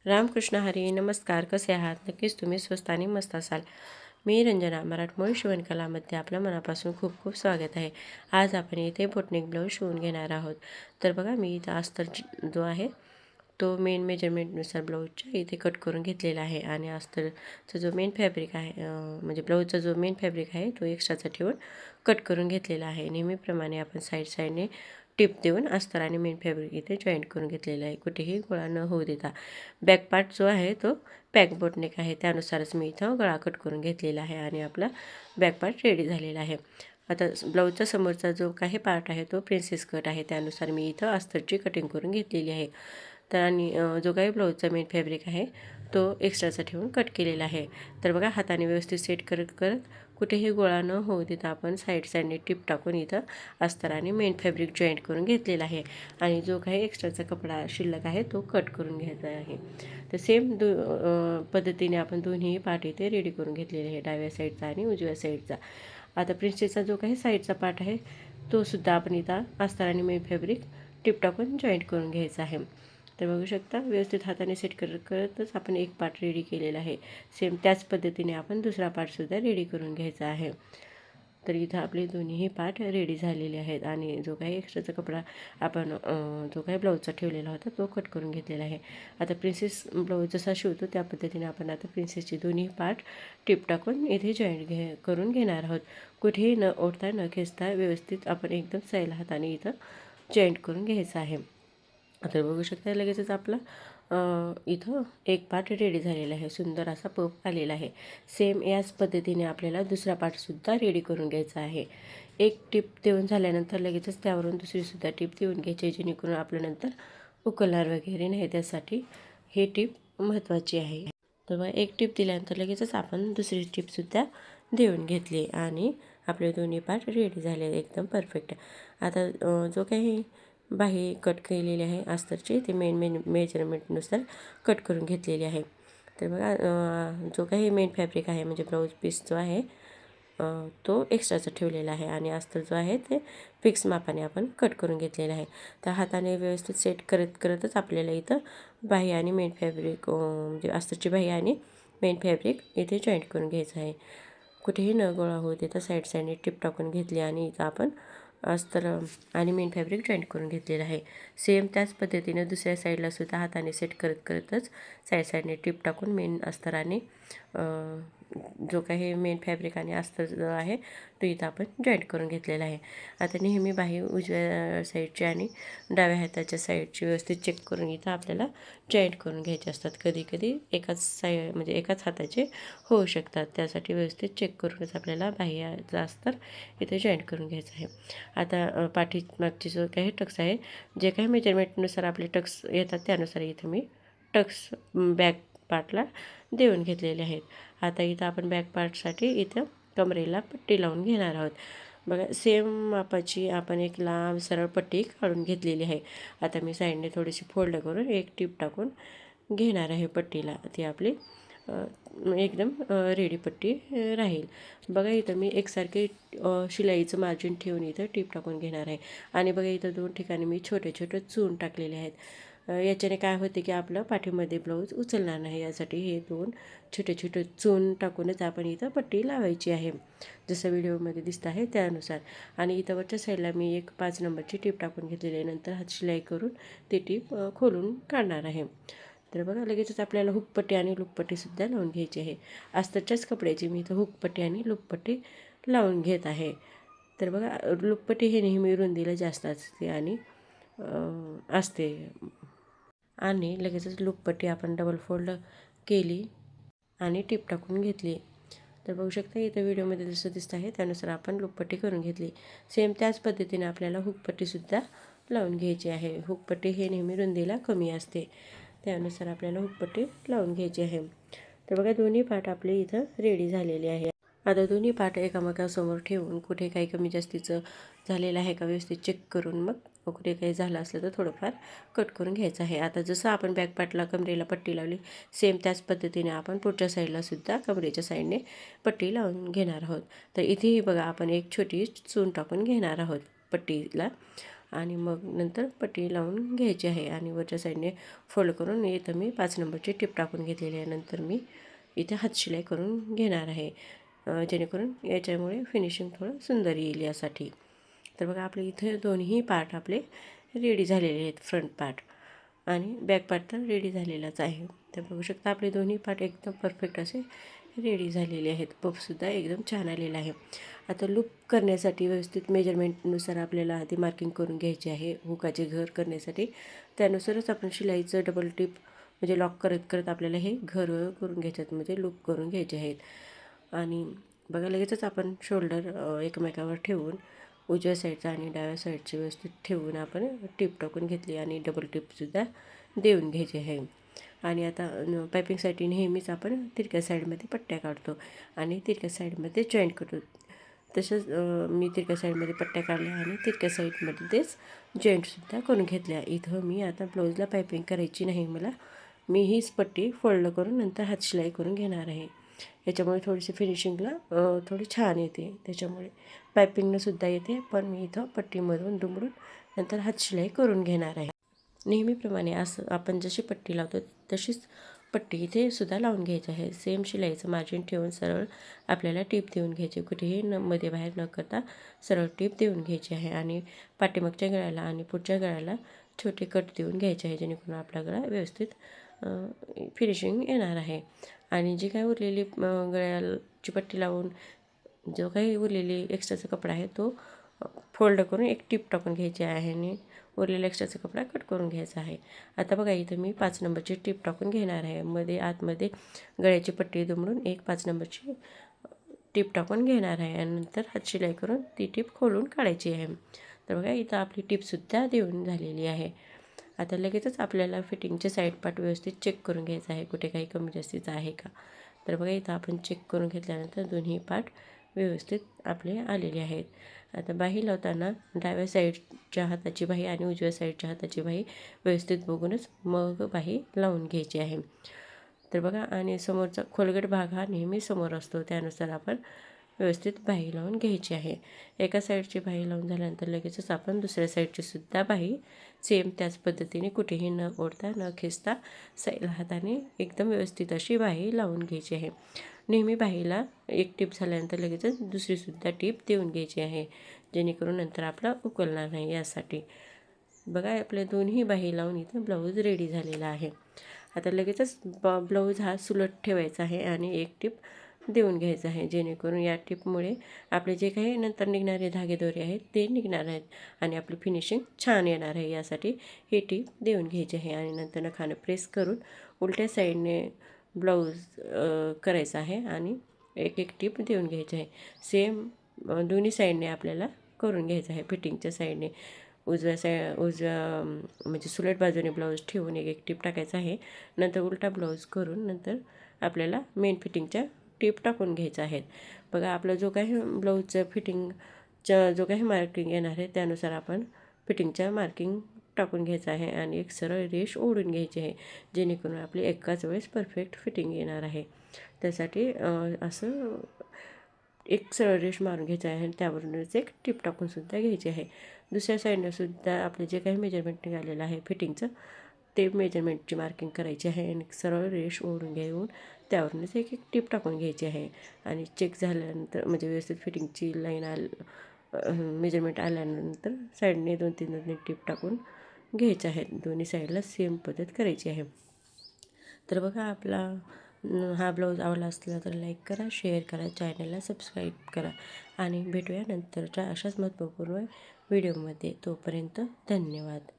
रामकृष्ण हरी. नमस्कार. कसे आहात? नक्कीच तुम्ही स्वस्त आणि मस्त असाल. मी रंजना, मराठमोळी शिवणकलामध्ये आपल्या मनापासून खूप खूप स्वागत आहे. आज आपण इथे बोटनेक ब्लाऊज शिवून घेणार आहोत. तर बघा, मी इथं अस्तर जो आहे तो मेन मेजरमेंटनुसार ब्लाऊजच्या इथे कट करून घेतलेला आहे आणि अस्तरचा जो मेन फॅब्रिक आहे म्हणजे ब्लाऊजचा जो मेन फॅब्रिक आहे तो एक्स्ट्राचा ठेवून कट करून घेतलेला आहे. नेहमीप्रमाणे आपण साईडने टिप देऊन अस्तर आणि मेन फॅब्रिक इथे जॉईंट करून घेतलेला आहे, कुठेही गोळा न होऊ देता. बॅक पार्ट जो आहे तो पॅक बोटनेक आहे, त्यानुसारच मी इथं गळा कट करून घेतलेला आहे आणि आपला बॅक पार्ट रेडी झालेला आहे. आता ब्लाऊजचा समोरचा जो काही पार्ट आहे तो प्रिन्सेस कट आहे, त्यानुसार मी इथं अस्तरची कटिंग करून घेतलेली आहे. तर आणि जो काही ब्लाऊजचा मेन फॅब्रिक आहे तो एक्स्ट्राचा ठेवून कट केलेला आहे. तर बघा, हाताने व्यवस्थित सेट करत करत कुठेही गोळा न होऊ देता आपण साईडने टिप टाकून इथं अस्तर आणि मेन फॅब्रिक जॉईंट करून घेतलेला आहे आणि जो काही एक्स्ट्राचा कपडा शिल्लक आहे तो कट करून घ्यायचा आहे. तर सेम पद्धतीने आपण दोन्ही पार्ट इथे रेडी करून घेतलेले आहे, डाव्या साईडचा आणि उजव्या साईडचा. आता प्रिन्सेसचा जो काही साईडचा पार्ट आहे तो सुद्धा आपण इथं अस्तर आणि मेन फॅब्रिक टिप टाकून जॉईंट करून घ्यायचा आहे. तर बघू शकता, व्यवस्थित हाताने सेट करतच आपण एक पार्ट रेडी केलेला आहे. सेम त्याच पद्धतीने आपण दुसरा पार्टसुद्धा रेडी करून घ्यायचा आहे. तर इथं आपले दोन्हीही पार्ट रेडी झालेले आहेत आणि जो काही एक्स्ट्राचा कपडा आपण जो काही ब्लाऊजचा ठेवलेला होता तो कट करून घेतलेला आहे. आता प्रिन्सेस ब्लाऊज जसा शिवतो त्या पद्धतीने आपण आता प्रिन्सेसचे दोन्ही पार्ट टिप टाकून इथे जॉईंट करून घेणार आहोत. कुठेही न ओढता न खेचता व्यवस्थित आपण एकदम सैल हाताने इथं जॉईंट करून घ्यायचं आहे. आता बघू शकता, लगेचच आपला इथं एक पार्ट रेडी झालेला आहे, सुंदर असा पफ आलेला आहे. सेम याच पद्धतीने आपल्याला दुसरा पार्टसुद्धा रेडी करून घ्यायचा आहे. एक टिप देऊन झाल्यानंतर लगेचच त्यावरून दुसरीसुद्धा टिप देऊन घ्यायची, जेणेकरून आपल्यानंतर उकलणार वगैरे नाही, त्यासाठी हे टिप महत्त्वाची आहे. तर मग एक टिप दिल्यानंतर लगेचच आपण दुसरी टिपसुद्धा देऊन घेतली आणि आपले दोन्ही पार्ट रेडी झाले एकदम परफेक्ट. आता जो काही बाही कट केलेली आहे अस्तरची, ती मेन मेजरमेंटनुसार कट करून घेतलेली आहे. तर बघा, जो काही मेन फॅब्रिक आहे म्हणजे ब्लाऊज पीस जो आहे तो एक्स्ट्राचा ठेवलेला आहे आणि अस्तर जो आहे ते फिक्स मापाने आपण कट करून घेतलेलं आहे. तर हाताने व्यवस्थित सेट करतच आपल्याला इथं बाही आणि मेन फॅब्रिक म्हणजे अस्तरची बाही आणि मेन फॅब्रिक इथे जॉईंट करून घ्यायचं आहे. कुठेही न गोळा होऊ देता साईडने टिप टाकून घेतली आणि इथं आपण अस्तर आणि मेन फॅब्रिक जॉईंट करून घेतलेलं आहे. सेम त्याच पद्धतीने दुसऱ्या साईडला सुद्धा हाताने सेट करतच साईडने टिप टाकून मेन अस्तर आणि जो काही मेन फॅब्रिक आणि अस्तर जो आहे तो इथं आपण जॉईंट करून घेतलेला आहे. आता नेहमी बाही उजव्या साईडची आणि डाव्या हाताच्या साईडची व्यवस्थित चेक करून इथं आपल्याला जॉईंट करून घ्यायचे असतात. कधी कधी म्हणजे एकाच हाताचे होऊ शकतात, त्यासाठी व्यवस्थित चेक करूनच आपल्याला बाह्याचं अस्तर इथे जॉईंट करून घ्यायचं आहे. आता पाठीमागची जो काही टक्स आहे, जे काही मेजरमेंटनुसार आपले टक्स येतात त्यानुसार इथे मी टक्स बॅक पार्टला देऊन घेतलेले आहेत. आता इथं आपण बॅक पार्टसाठी इथं कमरेला पट्टी लावून घेणार आहोत. बघा, सेम मापाची आपण एक लांब सरळ पट्टी काढून घेतलेली आहे. आता मी साईडने थोडीशी फोल्ड करून एक टिप टाकून घेणार आहे पट्टीला, ती आपली एकदम रेडी पट्टी राहील. बघा, इथं मी एकसारखे शिलाईचं मार्जिन ठेवून इथं टिप टाकून घेणार आहे आणि बघा, इथं दोन ठिकाणी मी छोटे छोटे चून टाकलेले आहेत. याच्याने काय होते की आपलं पाठीमध्ये ब्लाऊज उचलणार नाही, यासाठी हे दोन छोटे छोटे चून टाकूनच आपण इथं पट्टी लावायची आहे, जसं व्हिडिओमध्ये दिसतं आहे त्यानुसार. आणि इथं वरच्या साईडला मी एक 5 नंबरची टिप टाकून घेतलेली आहे. नंतर हात शिलाई करून ती टिप खोलून काढणार आहे. तर बघा, लगेचच आपल्याला हुकपट्टी आणि लूपपट्टीसुद्धा लावून घ्यायची आहे. अस्तरच्याच कपड्याची मी इथं हुकपट्टी आणि लूपपट्टी लावून घेत आहे. तर बघा, लूपपट्टी हे नेहमी रुंदीला जास्त असते आणि आणि लगेचच लूपपट्टी आपण डबल फोल्ड केली आणि टिप टाकून घेतली. तर बघू शकता, इथं व्हिडिओमध्ये जसं दिसतं आहे त्यानुसार आपण लूपपट्टी करून घेतली. सेम त्याच पद्धतीने आपल्याला हुकपट्टीसुद्धा लावून घ्यायची आहे. हुकपट्टी हे नेहमी रुंदीला कमी असते, त्यानुसार आपल्याला हुकपट्टी लावून घ्यायची आहे. तर बघा, दोन्ही पार्ट आपले इथं रेडी झालेले आहे. आता दोन्ही पार्ट एकामेकासमोर ठेवून कुठे काही कमी जास्तीचं झालेलं आहे का व्यवस्थित चेक करून मग कुठे काही झालं असलं तर थोडंफार कट करून घ्यायचं आहे. आता जसं आपण बॅक पार्टला कमरेला पट्टी लावली, सेम त्याच पद्धतीने आपण पुढच्या साईडला सुद्धा कमरेच्या साईडने पट्टी लावून घेणार आहोत. तर इथेही बघा, आपण एक छोटी चून टाकून घेणार आहोत पट्टीला आणि मग नंतर पट्टी लावून घ्यायची आहे आणि वरच्या साईडने फोल्ड करून इथं मी 5 नंबरची टिप टाकून घेतलेली आहे. नंतर मी इथे हातशिलाई करून घेणार आहे, जेणेकरून याच्यामुळे फिनिशिंग थोडं सुंदर येईल यासाठी. तर बघा आपले इथे दोन्ही पार्ट आपले रेडी झालेले आहेत, फ्रंट पार्ट आणि बॅक पार्ट तर रेडी झालेलाच आहे. तर बघू शकता आपले दोन्ही पार्ट एकदम परफेक्ट असे रेडी झालेले आहेत. पफसुद्धा एकदम छान आलेला आहे. आता लूप करण्यासाठी व्यवस्थित मेजरमेंटनुसार आपल्याला आधी मार्किंग करून घ्यायचे आहे हुकाचे घर करण्यासाठी. त्यानुसारच आपण शिलाईचं डबल टिप म्हणजे लॉक करत करत आपल्याला हे घर करून घ्यायच्यात, म्हणजे लूप करून घ्यायचे आहेत. आणि बघा लगेचच आपण शोल्डर एकमेकावर ठेवून उजव्या साईडचा आणि डाव्या साईडचे व्यवस्थित ठेवून आपण टिप टाकून घेतली आणि डबल टिपसुद्धा देऊन घ्यायची आहे. आणि आता पायपिंगसाठी नेहमीच आपण तिरक्या साईडमध्ये पट्ट्या काढतो आणि तिरक्या साईडमध्ये जॉईंट करतो. तसंच मी तिरक्या साईडमध्ये पट्ट्या काढल्या आणि तिरक्या साईडमध्येच जॉईंटसुद्धा करून घेतल्या. इथं मी आता ब्लाऊजला पायपिंग करायची नाही मला. मी हीच पट्टी फोल्ड करून नंतर हातशिलाई करून घेणार आहे. याच्यामुळे थोडीशी फिनिशिंगला थोडी छान येते. त्याच्यामुळे पायपिंगनंसुद्धा येते, पण मी इथं पट्टीमधून दुमडून नंतर हातशिलाई करून घेणार आहे. नेहमीप्रमाणे असं आपण जशी पट्टी लावतो तशीच पट्टी इथे सुद्धा लावून घ्यायची आहे. सेम शिलाईचं मार्जिन ठेवून सरळ आपल्याला टीप देऊन घ्यायची. कुठेही मध्ये बाहेर न करता सरळ टीप देऊन घ्यायची आहे आणि पाठीमागच्या गळ्याला आणि पुढच्या गळ्याला छोटे कट देऊन घ्यायचे आहे, जेणेकरून आपला गळा व्यवस्थित फिनिशिंग येणार आहे. आणि जी काही उरलेली गळ्याची पट्टी लावून जो काही उरलेली एक्स्ट्राचा कपडा आहे तो फोल्ड करून एक टीप टाकून घ्यायची आहे आणि उरलेला एक्स्ट्राचा कपडा कट करून घ्यायचा आहे. आता बघा इथं मी 5 नंबरची टीप टाकून घेणार आहे. आतमध्ये गळ्याची पट्टी दुमडून एक 5 नंबरची टीप टाकून घेणार आहे आणि नंतर हातशिलाई करून ती टीप खोलून काढायची आहे. तर बघा इथं आपली टीपसुद्धा देऊन झालेली आहे. आता लगेचच आपल्याला फिटिंगचे साईड पार्ट व्यवस्थित चेक करून घ्यायचं आहे, कुठे काही कमी जास्तीचं आहे का. तर बघा इथं आपण चेक करून घेतल्यानंतर दोन्ही पार्ट व्यवस्थित आपले आलेले आहेत. आता बाही लावताना डाव्या साईडच्या हाताची बाही आणि उजव्या साईडच्या हाताची बाही व्यवस्थित बघूनच मग बाही लावून घ्यायची आहे. तर बघा आणि समोरचा खोलगट भाग हा नेहमी समोर असतो, त्यानुसार आपण व्यवस्थित बाही लावून घ्यायची आहे. एका साईडची बाही लावून झाल्यानंतर लगेचच आपण दुसऱ्या साईडची सुद्धा बाही सेम त्याच पद्धतीने कुठेही न ओढता न खेचता साईड हाताने एकदम व्यवस्थित अशी बाही लावून घ्यायची आहे. नेहमी बाहीला एक टीप झाल्यानंतर लगेचच दुसरीसुद्धा टीप देऊन घ्यायची आहे, जेणेकरून नंतर आपला उकलणार नाही यासाठी. बघा आपल्या दोन्ही बाही लावून इथं ब्लाऊज रेडी झालेला आहे. आता लगेचच ब्लाऊज हा सुलट ठेवायचा आहे आणि एक टीप देऊन घ्यायचं आहे, जेणेकरून या टिपमुळे आपले जे काही नंतर निघणारे धागेदोरे आहेत ते निघणार आहेत आणि आपली फिनिशिंग छान येणार आहे. यासाठी ही टिप देऊन घ्यायची आहे आणि नंतर नखानं प्रेस करून उलट्या साईडने ब्लाऊज करायचं आहे आणि एक एक टिप देऊन घ्यायची आहे. सेम दोन्ही साईडने आपल्याला करून घ्यायचं आहे. फिटिंगच्या साईडने उजव्या म्हणजे सुलट बाजूने ब्लाऊज ठेवून एक एक टिप टाकायचं आहे. नंतर उलटा ब्लाऊज करून नंतर आपल्याला मेन फिटिंगच्या टिप टाकून घ्यायचं आहेत. बघा आपला जो काही ब्लाऊजचं फिटिंगच्या जो काही मार्किंग येणार आहे त्यानुसार आपण फिटिंगच्या मार्किंग टाकून घ्यायचं आहे आणि एक सरळ रेष ओढून घ्यायची आहे, जेणेकरून आपली एकाच वेळेस परफेक्ट फिटिंग येणार आहे. त्यासाठी असं एक सरळ रेष मारून घ्यायचं आहे आणि त्यावरूनच एक टिप टाकूनसुद्धा घ्यायची आहे. दुसऱ्या साईडनंसुद्धा आपले जे काही मेजरमेंट निघालेलं आहे फिटिंगचं ते मेजरमेंटची मार्किंग करायची आहे आणि सरळ रेष ओढून घेऊन त्यावरूनच एक एक टिप टाकून घ्यायची आहे. आणि चेक झाल्यानंतर म्हणजे व्यवस्थित फिटिंगची लाईन मेजरमेंट आल्यानंतर साईडने 2-3 टिप टाकून घ्यायच्या आहेत. दोन्ही साईडला सेम पद्धत करायची आहे. तर बघा आपला हा ब्लाऊज आवडला असला तर लाईक करा, शेअर करा, चॅनलला सबस्क्राईब करा आणि भेटूया नंतरच्या अशाच महत्त्वपूर्ण व्हिडिओमध्ये. तोपर्यंत धन्यवाद.